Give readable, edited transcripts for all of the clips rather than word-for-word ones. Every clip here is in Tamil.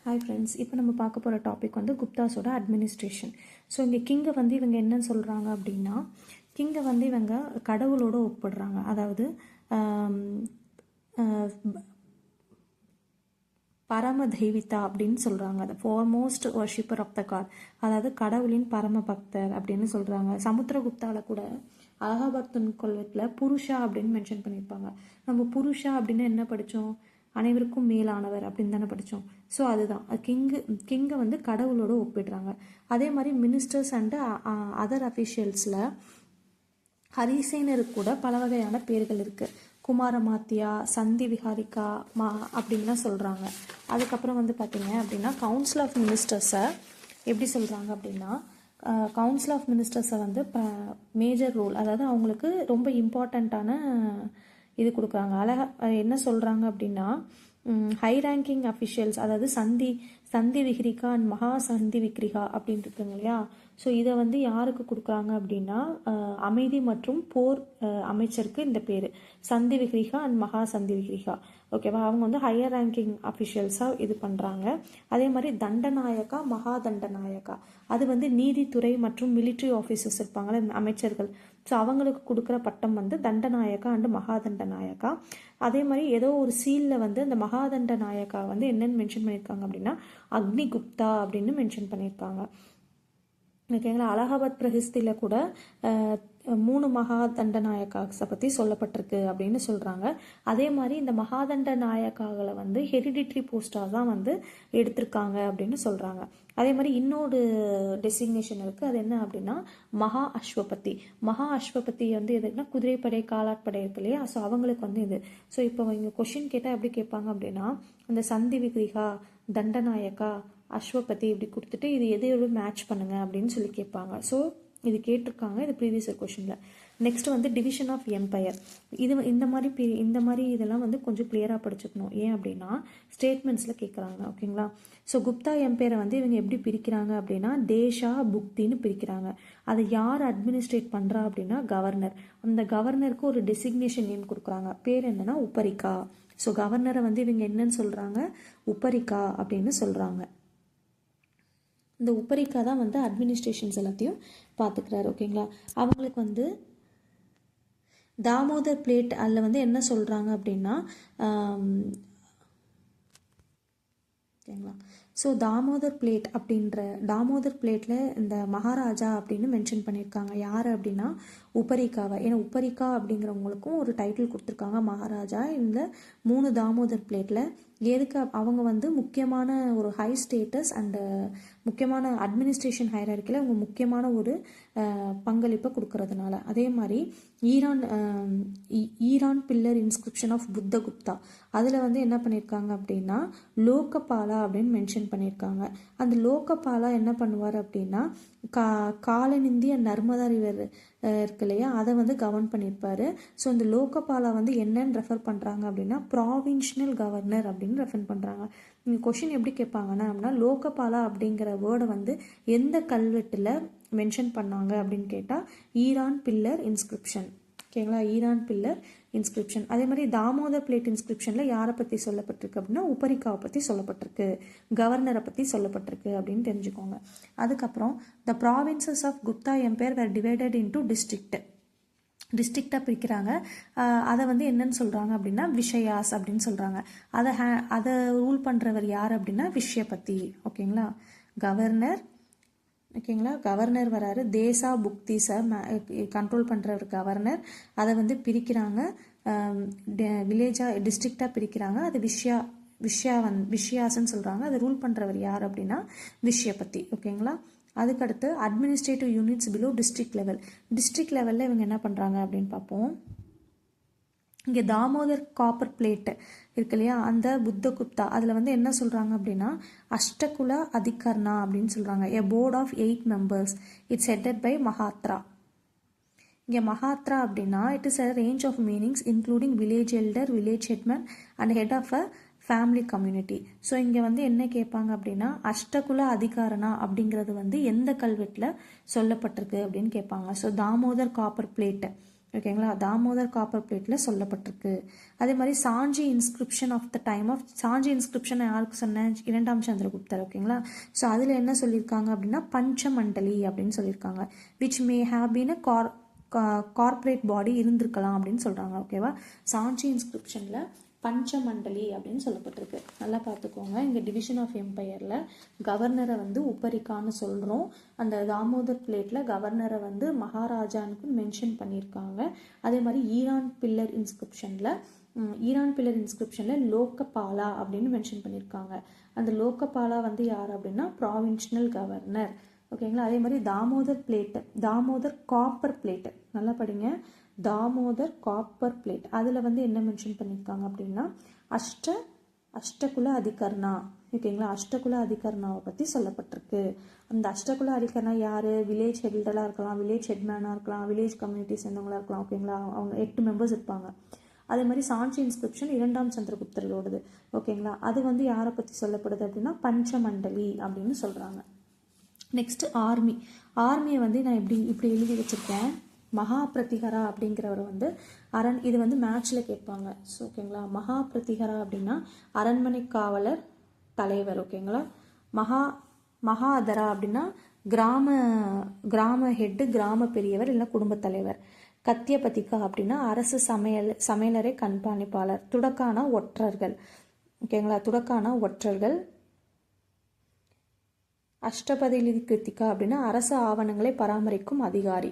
ஹாய் ஃப்ரெண்ட்ஸ், இப்போ நம்ம பார்க்க போகிற டாபிக் வந்து குப்தாஸோட அட்மினிஸ்ட்ரேஷன். ஸோ இங்கே கிங்கை வந்து இவங்க என்ன சொல்கிறாங்க அப்படின்னா, கிங்கை வந்து இவங்க கடவுளோடு ஒப்பிடுறாங்க. அதாவது பரம தெய்விதா அப்படின்னு சொல்கிறாங்க. அது foremost worshipper of the god, அதாவது கடவுளின் பரம பக்தர் அப்படின்னு சொல்கிறாங்க. சமுத்திரகுப்தாவில் கூட அலகாபாத் கொள்வத்தில் புருஷா அப்படின்னு மென்ஷன் பண்ணியிருப்பாங்க. நம்ம புருஷா அப்படின்னு என்ன படித்தோம்? அனைவருக்கும் மேலானவர் அப்படின்னு தானே படித்தோம். ஸோ அதுதான் கிங்கை வந்து கடவுளோடு ஒப்பிடுறாங்க. அதே மாதிரி மினிஸ்டர்ஸ் அண்டு அதர் அஃபிஷியல்ஸில் ஹரிசேனருக்கு கூட பல வகையான பேர்கள் இருக்குது. குமாரமாத்தியா, சந்தி விஹாரிகா அப்படின்லாம் சொல்கிறாங்க. அதுக்கப்புறம் வந்து பார்த்தீங்க அப்படின்னா கவுன்சில் ஆஃப் மினிஸ்டர்ஸை எப்படி சொல்கிறாங்க அப்படின்னா, கவுன்சில் ஆஃப் மினிஸ்டர்ஸை வந்து மேஜர் ரோல், அதாவது அவங்களுக்கு ரொம்ப இம்பார்ட்டண்ட்டான இது கொடுக்குறாங்க. என்ன சொல்கிறாங்க அப்படின்னா, ஹை ரேங்கிங் அஃபிஷியல்ஸ், அதாவது சந்தி விஹ்ரிகா அண்ட் மகா சந்தி விக்ரிகா அப்படின்னு இருக்குங்க இல்லையா. ஸோ இதை வந்து யாருக்கு கொடுக்குறாங்க அப்படின்னா, அமைதி மற்றும் போர் அமைச்சருக்கு இந்த பேர் சந்தி விஹ்ரிகா அண்ட் மகா சந்தி விஹ்ரிகா. ஓகேவா? அவங்க வந்து ஹையர் ரேங்கிங் அஃபிஷியல்ஸாக இது பண்ணுறாங்க. அதே மாதிரி தண்டநாயக்கா, மகா தண்டநாயக்கா, அது வந்து நீதித்துறை மற்றும் மிலிட்ரி ஆஃபீஸர்ஸ் இருப்பாங்களே அமைச்சர்கள். ஸோ அவங்களுக்கு கொடுக்குற பட்டம் வந்து தண்டநாயக்கா அண்டு மகாதண்ட நாயக்கா. அதே மாதிரி ஏதோ ஒரு சீலில் வந்து அந்த மகாதண்ட நாயக்கா வந்து என்னென்னு மென்ஷன் பண்ணியிருக்காங்க அப்படின்னா அக்னி குப்தா அப்படின்னு மென்ஷன் பண்ணியிருக்காங்க. ஓகேங்களா? அலகாபாத் பிரகிஸ்தியில் கூட 3 மகாதண்ட நாயக்காஸை பற்றி சொல்லப்பட்டிருக்கு அப்படின்னு சொல்கிறாங்க. அதே மாதிரி இந்த மகாதண்ட நாயக்காகளை வந்து ஹெரிடிட்ரி போஸ்டாக தான் வந்து எடுத்திருக்காங்க அப்படின்னு சொல்கிறாங்க. அதே மாதிரி இன்னொரு டெசிக்னேஷன் இருக்குது. அது என்ன அப்படின்னா மகா அஸ்வபதி. மகா அஸ்வபதி வந்து எதுக்குன்னா குதிரைப்படை, காலாட்படை இருக்கு இல்லையா. ஸோ அவங்களுக்கு வந்து இது. ஸோ இப்போ இங்கே கொஷின் கேட்டால் எப்படி கேட்பாங்க அப்படின்னா, அந்த சந்தி விக்ரிகா, தண்டநாயக்கா, அஸ்வபதி இப்படி கொடுத்துட்டு இது எதோடு மேட்ச் பண்ணுங்க அப்படின்னு சொல்லி கேட்பாங்க. ஸோ இது கேட்டிருக்காங்க, இது ப்ரீவியஸ் கொஷினில். நெக்ஸ்ட் வந்து டிவிஷன் ஆஃப் எம்பையர். இது இந்த மாதிரி இதெல்லாம் வந்து கொஞ்சம் கிளியராக படிச்சுக்கணும். ஏன் அப்படின்னா ஸ்டேட்மெண்ட்ஸில் கேட்குறாங்க. ஓகேங்களா? ஸோ குப்தா எம்பையரை வந்து இவங்க எப்படி பிரிக்கிறாங்க அப்படின்னா தேஷா புக்தின்னு பிரிக்கிறாங்க. அதை யார் அட்மினிஸ்ட்ரேட் பண்ணுறா அப்படின்னா கவர்னர். அந்த கவர்னருக்கு ஒரு டெசிக்னேஷன் நேம் கொடுக்குறாங்க. பேர் என்னன்னா உப்பரிக்கா. ஸோ கவர்னரை வந்து இவங்க என்னன்னு சொல்கிறாங்க? உப்பரிக்கா அப்படின்னு சொல்கிறாங்க. இந்த உப்பரிக்கா தான் வந்து அட்மினிஸ்ட்ரேஷன்ஸ் எல்லாத்தையும் பார்த்துக்கிறாரு. ஓகேங்களா? அவங்களுக்கு வந்து தாமோதர் பிளேட் அதில் வந்து என்ன சொல்கிறாங்க அப்படின்னா, ஓகேங்களா? ஸோ தாமோதர் பிளேட்டில் இந்த மகாராஜா அப்படின்னு மென்ஷன் பண்ணியிருக்காங்க. யார் அப்படின்னா உப்பரிக்காவை. ஏன்னா உப்பரிக்கா அப்படிங்கிறவங்களுக்கும் ஒரு டைட்டில் கொடுத்துருக்காங்க மகாராஜா. இந்த 3 தாமோதர் பிளேட்டில் எதுக்கு அவங்க வந்து முக்கியமான ஒரு ஹை ஸ்டேட்டஸ் அண்டு முக்கியமான அட்மினிஸ்ட்ரேஷன் ஹைரார்க்கியில் அவங்க முக்கியமான ஒரு பங்களிப்பை கொடுக்கறதுனால. அதே மாதிரி ஈரான் பில்லர் இன்ஸ்கிரிப்ஷன் ஆஃப் புத்தகுப்தா, அதில் வந்து என்ன பண்ணியிருக்காங்க அப்படின்னா லோகபாலா அப்படின்னு மென்ஷன் பண்ணியிருக்காங்க. அந்த லோகபாலா என்ன பண்ணுவார் அப்படின்னா காலநிந்தி அண்ட் நர்மதா ரிவர் இருக்கு இல்லையா, அதை வந்து கவர்ன் பண்ணியிருப்பாரு. ஸோ இந்த லோகபாலா வந்து என்னன்னு ரெஃபர் பண்ணுறாங்க அப்படின்னா ப்ராவின்ஷனல் கவர்னர் அப்படின்னு ரெஃபர் பண்ணுறாங்க. நீங்கள் கொஷின் எப்படி கேட்பாங்கன்னா அப்படின்னா லோகபாலா அப்படிங்கிற வேர்டை வந்து எந்த கல்வெட்டில் மென்ஷன் பண்ணாங்க அப்படின்னு கேட்டால் ஈரான் பில்லர் இன்ஸ்கிரிப்ஷன். ஓகேங்களா? Eran pillar inscription. அதே மாதிரி தாமோதர் பிளேட் இன்ஸ்கிரிப்ஷனில் யாரை பற்றி சொல்லப்பட்டிருக்கு அப்படின்னா உப்பரிக்காவை பற்றி சொல்லப்பட்டிருக்கு, கவர்னரை பற்றி சொல்லப்பட்டிருக்கு அப்படின்னு தெரிஞ்சுக்கோங்க. அதுக்கப்புறம் the provinces of Gupta empire were divided into டிஸ்ட்ரிக்டாக பிரிக்கிறாங்க. அதை வந்து என்னன்னு சொல்கிறாங்க அப்படின்னா விஷயாஸ் அப்படின்னு சொல்கிறாங்க. அதை ரூல் பண்ணுறவர் யார் அப்படின்னா விஷயபதி. ஓகேங்களா? கவர்னர். ஓகேங்களா? கவர்னர் வராரு. Desai புக்திஸை control பண்ணுறவர் governor. அதை வந்து பிரிக்கிறாங்க, டிஸ்ட்ரிக்டாக பிரிக்கிறாங்க. அது விஷயாஸ்ன்னு சொல்கிறாங்க. அதை ரூல் பண்ணுறவர் யார் அப்படின்னா விஷயபதி. ஓகேங்களா? அதுக்கடுத்து அட்மினிஸ்ட்ரேட்டிவ் யூனிட்ஸ் பிலோ டிஸ்ட்ரிக்ட் லெவலில் இவங்க என்ன பண்ணுறாங்க அப்படின்னு பார்ப்போம். இங்கே தாமோதர் காப்பர் பிளேட் இருக்கு இல்லையா, அந்த புத்தகுப்தா அதில் வந்து என்ன சொல்கிறாங்க அப்படின்னா அஷ்டகுல அதிகர்ணா அப்படின்னு சொல்கிறாங்க. A board of 8 members. It's headed by Mahattara. இங்கே மகாத்ரா அப்படின்னா it is a range of meanings including village elder, village headman and head of a family community. So இங்கே வந்து என்ன கேட்பாங்க அப்படின்னா அஷ்டகுல அதிகாரணா அப்படிங்கிறது வந்து எந்த கல்வெட்டில் சொல்லப்பட்டிருக்கு அப்படின்னு கேட்பாங்க. ஸோ தாமோதர் காப்பர் பிளேட் ஓகேங்களா, தாமோதர் காப்பர் பிளேட்டில் சொல்லப்பட்டிருக்கு. அதே மாதிரி Sanchi inscription of the time of Sanchi inscription யாருக்கு சொன்னேன், இரண்டாம் சந்திரகுப்தர். ஓகேங்களா, ஸோ அதில் என்ன சொல்லியிருக்காங்க அப்படின்னா பஞ்சமண்டலி அப்படின்னு சொல்லியிருக்காங்க. Which may have been a corporate body இருந்திருக்கலாம் அப்படின்னு சொல்கிறாங்க. ஓகேவா, சாஞ்சி இன்ஸ்கிரிப்ஷனில் பஞ்சமண்டலி அப்படின்னு சொல்லப்பட்டிருக்கு. நல்லா பார்த்துக்கோங்க. இங்கே டிவிஷன் ஆஃப் எம்பையரில் கவர்னரை வந்து உப்பரிக்கான்னு சொல்கிறோம். அந்த தாமோதர் பிளேட்டில் கவர்னரை வந்து மகாராஜானுக்கு மென்ஷன் பண்ணியிருக்காங்க. அதே மாதிரி ஈரான் பில்லர் இன்ஸ்கிரிப்ஷனில் லோக்கபாலா அப்படின்னு மென்ஷன் பண்ணியிருக்காங்க. அந்த லோக்கபாலா வந்து யார் அப்படின்னா ப்ராவின்ஷனல் கவர்னர். ஓகேங்களா, அதே மாதிரி தாமோதர் காப்பர் பிளேட்டு, நல்லா படிங்க, தாமோதர் காப்பர் பிளேட், அதில் வந்து என்ன மென்ஷன் பண்ணியிருக்காங்க அப்படின்னா அஷ்டகுல அதிகர்ணா. ஓகேங்களா, அஷ்டகுல அதிகர்ணாவை பற்றி சொல்லப்பட்டிருக்கு. அந்த அஷ்டகுல அதிகர்ணா யார், வில்லேஜ் ஹெல்டராக இருக்கலாம், வில்லேஜ் ஹெட்மேனாக இருக்கலாம், வில்லேஜ் கம்யூனிட்டி சேர்ந்தவங்களாக இருக்கலாம். ஓகேங்களா, அவங்க 8 மெம்பர்ஸ் இருப்பாங்க. அதே மாதிரி சாஞ்சி இன்ஸ்கிரிப்ஷன் இரண்டாம் சந்திரகுப்தரோடது. ஓகேங்களா, அது வந்து யாரை பற்றி சொல்லப்படுது அப்படின்னா பஞ்சமண்டலி அப்படின்னு சொல்கிறாங்க. நெக்ஸ்ட் ஆர்மியை வந்து நான் இப்படி எழுதி வச்சுருக்கேன். மகா பிரதிகரா அப்படிங்கிறவர் வந்து இது வந்து மேட்ச்சில் கேட்பாங்க. ஸோ ஓகேங்களா, மகா பிரதிகரா அப்படின்னா அரண்மனை காவலர் தலைவர். ஓகேங்களா, மகாதரா அப்படின்னா கிராம ஹெட்டு, கிராம பெரியவர் இல்லை குடும்பத் தலைவர். கத்தியபதிகா அப்படின்னா அரசு சமையலறை கண்காணிப்பாளர். துடக்கான ஒற்றர்கள். ஓகேங்களா, துடக்கான ஒற்றர்கள். அஷ்டபதி கிருத்திகா அப்படின்னா அரசு ஆவணங்களை பராமரிக்கும் அதிகாரி.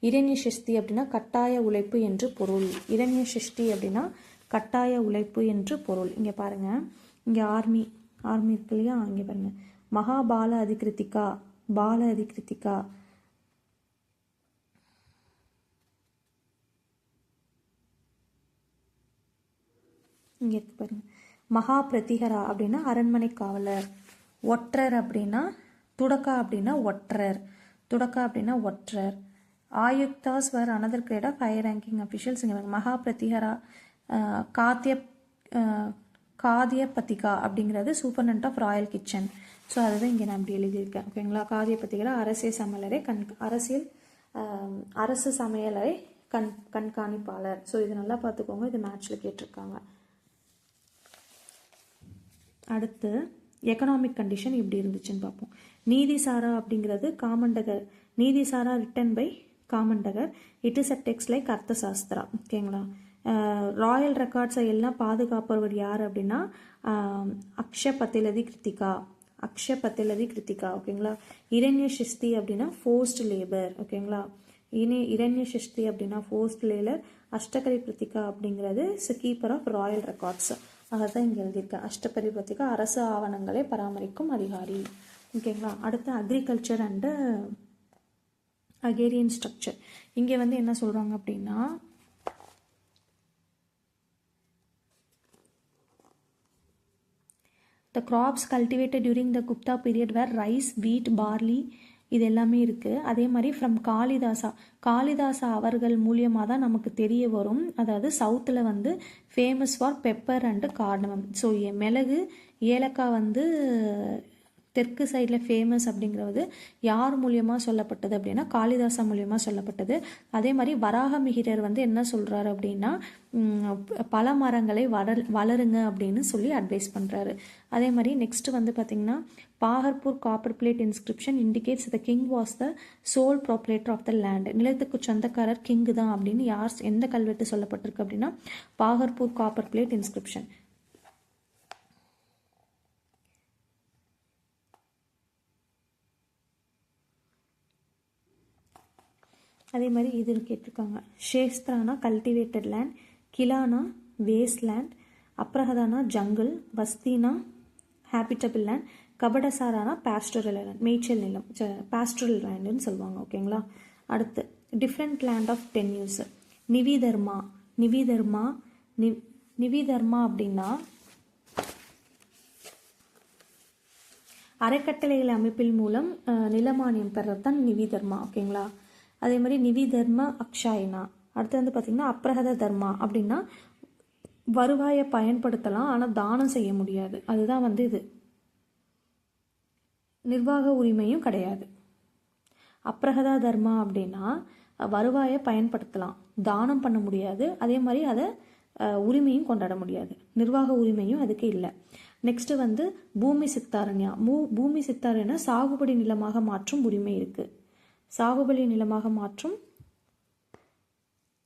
இரண்யசிஷ்டி அப்படின்னா கட்டாய உழைப்பு என்று பொருள். இரண்யசிஷ்டி அப்படின்னா கட்டாய உழைப்பு என்று பொருள். இங்கே பாருங்க, இங்கே ஆர்மி இருக்கு இல்லையா, இங்கே பாருங்க, மகாபால அதிகிருத்திகா, பால அதிகிருத்திகா. இங்கே இருக்கு பாருங்க, மகா பிரதிகரா அப்படின்னா அரண்மனை காவலர். ஒற்றர் அப்படின்னா துடக்கா அப்படின்னா ஒற்றர். Ayuktas were another grade of high ranking officials. இங்கே மகா பிரதிகரா. காதியபதிகா அப்படிங்கிறது superintendent of royal kitchen. So அதுதான் இங்கே நான் இப்படி எழுதியிருக்கேன். ஓகேங்களா, காதியபதிகரா அரசு சமையலறை கண்காணிப்பாளர். ஸோ இது நல்லா பார்த்துக்கோங்க, இது மேட்ச்சில் கேட்டிருக்காங்க. அடுத்து எக்கனாமிக் கண்டிஷன் எப்படி இருந்துச்சுன்னு பார்ப்போம். நீதிசாரா அப்படிங்கிறது Kamandaka. Nitisara written by Kamandaka. It is a text like Arthashastra. ஓகேங்களா, ராயல் ரெக்கார்ட்ஸை எல்லாம் பாதுகாப்பவர் யார் அப்படின்னா அக்ஷபதிலதி கிருத்திகா. ஓகேங்களா, இரண்யசிஷ்டி அப்படின்னா ஃபோர்ஸ்ட் லேபர். ஓகேங்களா, இரண்யசிஷ்டி அப்படின்னா ஃபோர்ஸ்ட் லேபர். அஷ்டகரி கிருத்திகா அப்படிங்கிறது கீப்பர் ஆஃப் ராயல் ரெக்கார்ட்ஸ். அதான் இங்கே எழுதியிருக்கேன். அஷ்டபதி கிருத்திகா அரசு ஆவணங்களை பராமரிக்கும் அதிகாரி. ஓகேங்களா, அடுத்து அக்ரிகல்ச்சர் அண்டு அகேரியன் ஸ்ட்ரக்சர். இங்கே வந்து என்ன சொல்கிறாங்க அப்படின்னா the crops cultivated during the Gupta period were rice, wheat, barley, இது எல்லாமே இருக்குது. அதே மாதிரி ஃப்ரம் காளிதாசா அவர்கள் மூலியமாக தான் நமக்கு தெரிய வரும். அதாவது சவுத்தில் வந்து famous for pepper and cardamom. So மிளகு, ஏலக்காய் வந்து தெற்கு சைடில் ஃபேமஸ் அப்படிங்கிறது யார் மூலியமாக சொல்லப்பட்டது அப்படின்னா காளிதாசா மூலியமாக சொல்லப்பட்டது. அதே மாதிரி வராகமிகிரர் வந்து என்ன சொல்கிறாரு அப்படின்னா பல மரங்களை வளருங்க அப்படின்னு சொல்லி அட்வைஸ் பண்ணுறாரு. அதே மாதிரி நெக்ஸ்ட் வந்து பார்த்திங்கன்னா Bhagalpur copper plate inscription indicates the king was the sole proprietor of the land. நிலத்துக்கு சொந்தக்காரர் கிங்கு தான் அப்படின்னு எந்த கல்வெட்டு சொல்லப்பட்டிருக்கு அப்படின்னா பாகர்பூர் காப்பர் பிளேட் இன்ஸ்கிரிப்ஷன். அதே மாதிரி இது கேட்டிருக்காங்க. ஷேஸ்திரானா கல்டிவேட்டட் லேண்ட், கிலானா வேஸ்ட் லேண்ட், அப்ரஹதானா ஜங்கிள், வஸ்தினா ஹேபிட்டபிள் லேண்ட், கபடசாரானா பாஸ்டரல் லேண்ட், மேய்ச்சல் நிலம், பாஸ்டரல் லேண்டுன்னு சொல்லுவாங்க. ஓகேங்களா, அடுத்து டிஃப்ரெண்ட் லேண்ட் ஆஃப் டென்யூஸ். நிவிதர்மா அப்படின்னா அறக்கட்டளைகள் அமைப்பில் மூலம் நிலமானியம் பெறது தான் நிவிதர்மா. ஓகேங்களா, அதே மாதிரி நிவிதர்ம அக்ஷாயினா. அடுத்து வந்து பார்த்திங்கன்னா அப்ரஹத தர்மா அப்படின்னா வருவாயை பயன்படுத்தலாம் ஆனால் தானம் செய்ய முடியாது. அதுதான் வந்து இது நிர்வாக உரிமையும் கிடையாது. அப்ரஹதா தர்மா அப்படின்னா வருவாயை பயன்படுத்தலாம், தானம் பண்ண முடியாது. அதே மாதிரி அதை உரிமையும் கொண்டாட முடியாது, நிர்வாக உரிமையும் அதுக்கு இல்லை. நெக்ஸ்ட் வந்து பூமி சித்தாரண்யா. பூமி சித்தாரண்யா சாகுபடி நிலமாக மாற்றும் உரிமை இருக்கு, சாகுபடி நிலமாக மாற்றும்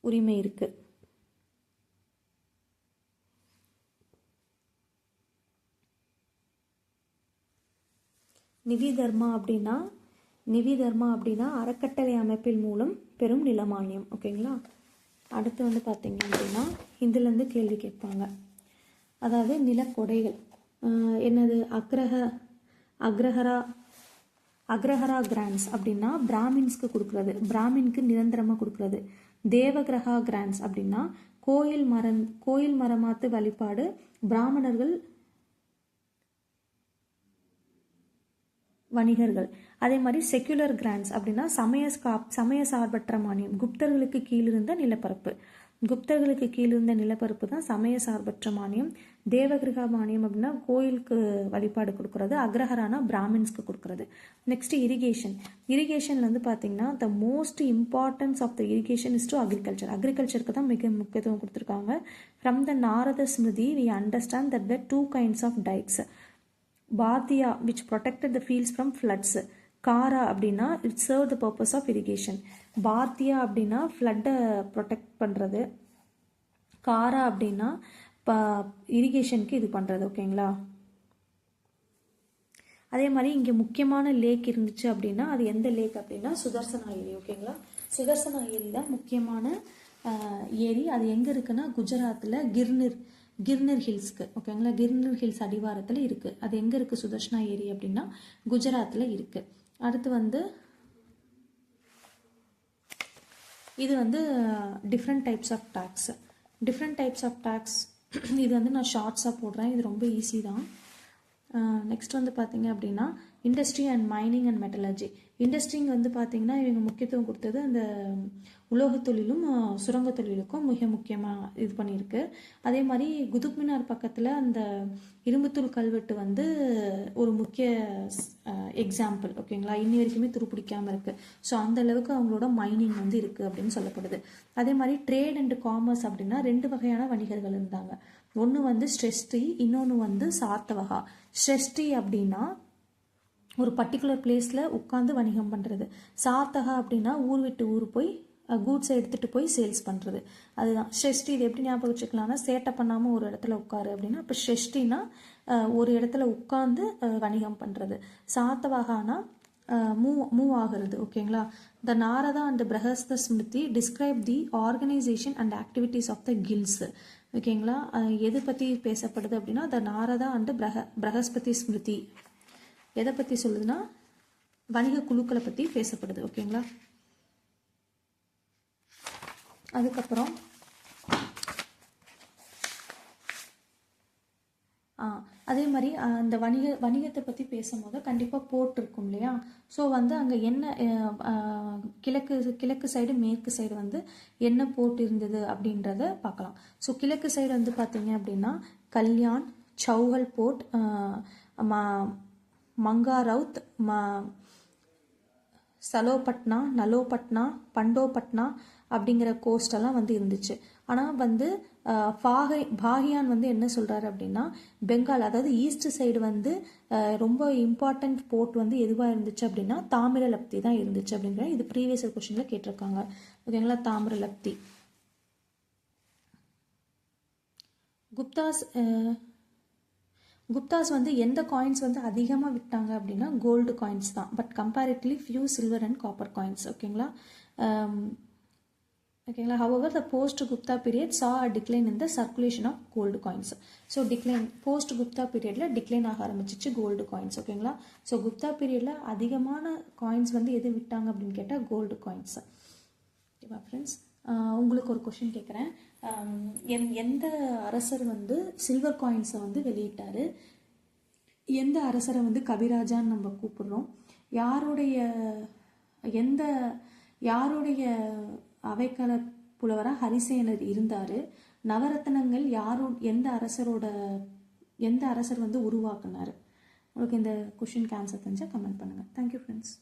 உரிமை இருக்கு. நிவி தர்மா அப்படின்னா அறக்கட்டளை அமைப்பின் மூலம் பெரும் நிலமானியம். ஓகேங்களா. அடுத்து வந்து பார்த்தீங்க அப்படின்னா இதுலேருந்து கேள்வி கேட்பாங்க. அதாவது நிலக்கொடைகள் என்னது? அக்ரஹரா கிராண்ட்ஸ் அப்படின்னா பிராமின்ஸ்க்கு கொடுக்குறது, பிராமின்க்கு நிரந்தரமாக கொடுக்குறது. தேவகிரகா கிராண்ட்ஸ் அப்படின்னா கோயில் மரமாத்து வழிபாடு பிராமணர்கள் வணிகர்கள். அதே மாதிரி செக்குலர் கிராண்ட்ஸ் அப்படின்னா சமய சார்பற்ற மானியம், குப்தர்களுக்கு கீழிருந்த நிலப்பரப்பு தான் சமய சார்பற்ற மானியம். தேவகிரகா மானியம் அப்படின்னா கோயிலுக்கு வழிபாடு கொடுக்கறது, அக்ரஹரானா பிராமின்ஸ்க்கு கொடுக்கறது. நெக்ஸ்ட் இரிகேஷன்ல வந்து பார்த்தீங்கன்னா the most importance of the irrigation is to அக்ரிகல்ச்சருக்கு தான் மிக முக்கியத்துவம் கொடுத்துருக்காங்க. From the Narada Smriti we understand that there two kinds of dikes. பாத்தியா which protected the fields from floods. காரா அப்படின்னா it served the purpose of irrigation. பாத்தியா அப்படின்னா ஃப்ளட்டை ப்ரொடெக்ட் பண்ணுறது, காரா அப்படின்னா இரிகேஷனுக்கு இது பண்ணுறது. ஓகேங்களா. அதே மாதிரி இங்கே முக்கியமான லேக் இருந்துச்சு அப்படின்னா அது எந்த லேக் அப்படின்னா சுதர்சனா ஏரி. ஓகேங்களா. சுதர்சனா ஏரி தான் முக்கியமான ஏரி. அது எங்கே இருக்குன்னா குஜராத்தில் கிர்னர் ஹில்ஸ்க்கு. ஓகேங்களா. கிர்னர் ஹில்ஸ் அடிவாரத்தில் இருக்குது. அது எங்கே இருக்குது சுதர்சனா ஏரி அப்படின்னா குஜராத்தில் இருக்குது. அடுத்து வந்து இது வந்து டிஃப்ரெண்ட் டைப்ஸ் ஆஃப் டேக்ஸ். இது வந்து நான் ஷார்ட்ஸாக போடுறேன், இது ரொம்ப ஈஸி தான். நெக்ஸ்ட் வந்து பார்த்தீங்க அப்படின்னா industry and mining and metallurgy. இண்டஸ்ட்ரிங்க வந்து பார்த்தீங்கன்னா இவங்க முக்கியத்துவம் கொடுத்தது அந்த உலோகத் தொழிலும் சுரங்க தொழிலுக்கும் மிக முக்கியமாக இது பண்ணியிருக்கு. அதே மாதிரி குதுப் மினார் பக்கத்தில் அந்த இரும்புத்தூள் கல்வெட்டு வந்து ஒரு முக்கிய எக்ஸாம்பிள். ஓகேங்களா. இன்னி வரைக்குமே துருப்பிடிக்காமல் இருக்குது. ஸோ அந்த அளவுக்கு அவங்களோட மைனிங் வந்து இருக்குது அப்படின்னு சொல்லப்படுது. அதே மாதிரி ட்ரேட் அண்ட் காமர்ஸ் அப்படின்னா 2 வகையான வணிகர்கள் இருந்தாங்க. ஒன்று வந்து ஸ்ரெஸ்டி, இன்னொன்று வந்து சார்த்தவகா. ஸ்ரெஸ்டி அப்படின்னா ஒரு பர்டிகுலர் பிளேஸில் உட்காந்து வணிகம் பண்ணுறது. சார்த்தகா அப்படின்னா ஊர் விட்டு ஊர் போய் கூட்ஸை எடுத்துகிட்டு போய் சேல்ஸ் பண்ணுறது. அதுதான் ஷெஷ்டி. இது எப்படி ஞாபகம் வச்சுக்கலாம்னா சேட்டை பண்ணாமல் ஒரு இடத்துல உட்காரு அப்படின்னா இப்போ ஷெஷ்டினா ஒரு இடத்துல உட்காந்து வணிகம் பண்ணுறது. சாத்தவகானா மூவ் ஆகிறது. ஓகேங்களா. The Narada and Brihaspati Smriti describe the organisation and activities of the guilds. ஓகேங்களா. எது பற்றி பேசப்படுது அப்படின்னா த நாரதா அண்ட் பிரகஸ்பதி ஸ்மிருதி எதை பற்றி சொல்லுதுன்னா வணிக குழுக்களை பற்றி பேசப்படுது. ஓகேங்களா. அதுக்கப்புறம் அதே மாதிரி அந்த வணிகத்தை பற்றி பேசும்போது கண்டிப்பாக போர்ட் இருக்கும் இல்லையா. ஸோ வந்து அங்கே என்ன கிழக்கு சைடு மேற்கு சைடு வந்து என்ன போர்ட் இருந்தது அப்படின்றத பார்க்கலாம். ஸோ கிழக்கு சைடு வந்து பார்த்தீங்க அப்படின்னா கல்யாண், சௌஹல் போர்ட், மங்காரவுத், சலோபட்னா, நலோபட்னா, பண்டோபட்னா அப்படிங்கிற கோஸ்டெல்லாம் வந்து இருந்துச்சு. ஆனால் வந்து பாகியான் வந்து என்ன சொல்கிறாரு அப்படின்னா பெங்கால், அதாவது ஈஸ்ட் சைடு வந்து ரொம்ப இம்பார்ட்டன்ட் போர்ட் வந்து எதுவாக இருந்துச்சு அப்படின்னா தாமிரலப்தி தான் இருந்துச்சு அப்படிங்கிற இது ப்ரீவியஸ் கொஸ்டினில் கேட்டிருக்காங்க. ஓகேங்களா. தாமிரலப்தி. குப்தாஸ் வந்து எந்த காயின்ஸ் வந்து அதிகமாக விட்டாங்க அப்படின்னா கோல்டு காயின்ஸ் தான். But comparatively few silver and copper coins. ஓகேங்களா. However, the post-Gupta period saw a decline in the circulation of gold coins. So, post-Gupta periodல decline ஆக ஆரம்பிச்சிச்சு கோல்டு காயின்ஸ். ஓகேங்களா. ஸோ குப்தா பீரியடில் அதிகமான காயின்ஸ் வந்து எது விட்டாங்க அப்படின்னு கேட்டால் கோல்டு காயின்ஸ். ஓகேவா ஃப்ரெண்ட்ஸ். உங்களுக்கு ஒரு கொஷின் கேட்குறேன். எந்த அரசர் வந்து சில்வர் காயின்ஸை வந்து வெளியிட்டார்? எந்த அரசரை வந்து கவிராஜான்னு நம்ம கூப்பிடுறோம்? யாருடைய அவைக்கள புலவராக ஹரிசேனர் இருந்தார்? நவரத்னங்கள் எந்த அரசர் வந்து உருவாக்குனார்? உங்களுக்கு இந்த கொஷினுக்கு ஆன்சர் தெரிஞ்சால் கமெண்ட் பண்ணுங்கள். Thank you friends.